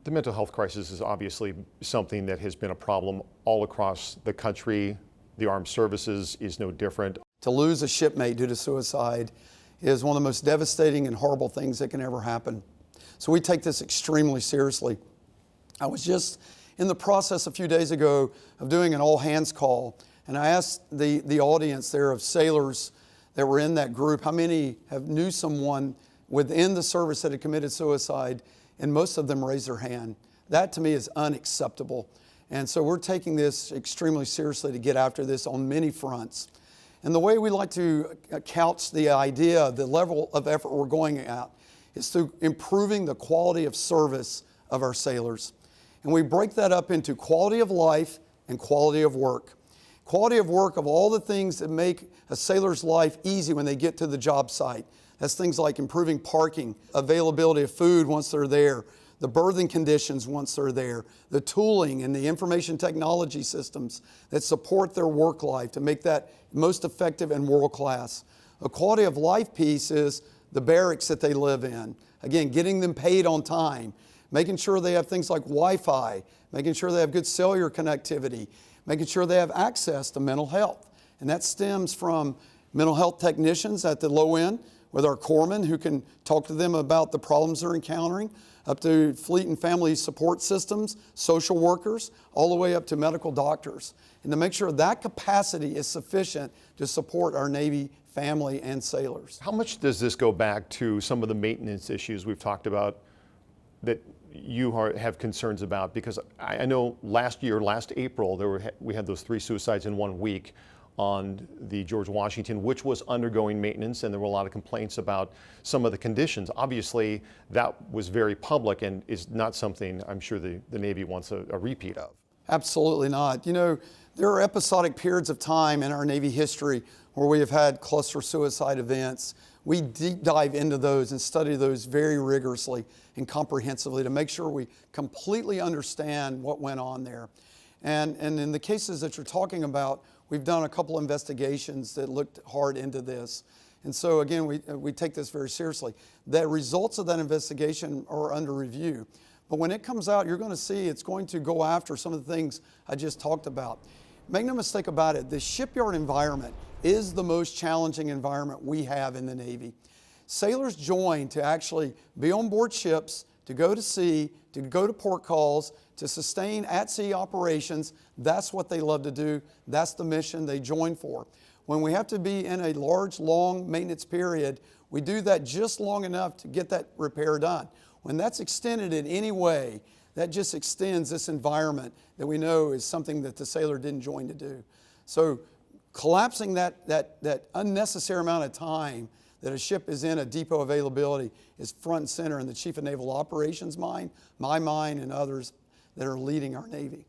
The mental health crisis is obviously something that has been a problem all across the country. The armed services is no different. To lose a shipmate due to suicide is one of the most devastating and horrible things that can ever happen. So we take this extremely seriously. I was just in the process a few days ago of doing an all-hands call, and I asked the audience there of sailors that were in that group, how many knew someone within the service that had committed suicide, and most of them raised their hand. That to me is unacceptable. And so we're taking this extremely seriously to get after this on many fronts. And the way we like to couch the idea, the level of effort we're going at, is through improving the quality of service of our sailors. And we break that up into quality of life and quality of work. Quality of work of all the things that make a sailor's life easy when they get to the job site. That's things like improving parking, availability of food once they're there, the berthing conditions once they're there, the tooling and the information technology systems that support their work life to make that most effective and world class. A quality of life piece is the barracks that they live in. Again, getting them paid on time, making sure they have things like Wi-Fi, making sure they have good cellular connectivity, making sure they have access to mental health. And that stems from mental health technicians at the low end, with our corpsmen who can talk to them about the problems they're encountering, up to fleet and family support systems, social workers, all the way up to medical doctors. And to make sure that capacity is sufficient to support our Navy family and sailors. How much does this go back to some of the maintenance issues we've talked about that you have concerns about? Because I know last April, we had those 3 suicides in 1 week on the George Washington, which was undergoing maintenance, and there were a lot of complaints about some of the conditions. Obviously, that was very public and is not something I'm sure the Navy wants a repeat of. Absolutely not. You know, there are episodic periods of time in our Navy history where we have had cluster suicide events. We deep dive into those and study those very rigorously and comprehensively to make sure we completely understand what went on there. And in the cases that you're talking about, we've done a couple investigations that looked hard into this. And so again, we take this very seriously. The results of that investigation are under review. But when it comes out, you're going to see it's going to go after some of the things I just talked about. Make no mistake about it, the shipyard environment is the most challenging environment we have in the Navy. Sailors join to actually be on board ships, to go to sea, to go to port calls, to sustain at-sea operations. That's what they love to do. That's the mission they join for. When we have to be in a large, long maintenance period, we do that just long enough to get that repair done. When that's extended in any way, that just extends this environment that we know is something that the sailor didn't join to do. So collapsing that unnecessary amount of time that a ship is in a depot availability is front and center in the Chief of Naval Operations mind, my mind, and others that are leading our Navy.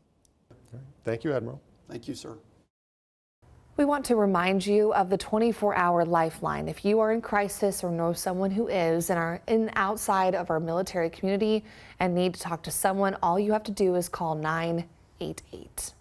Thank you, Admiral. Thank you, sir. We want to remind you of the 24-hour lifeline. If you are in crisis or know someone who is and are outside of our military community and need to talk to someone, all you have to do is call 988.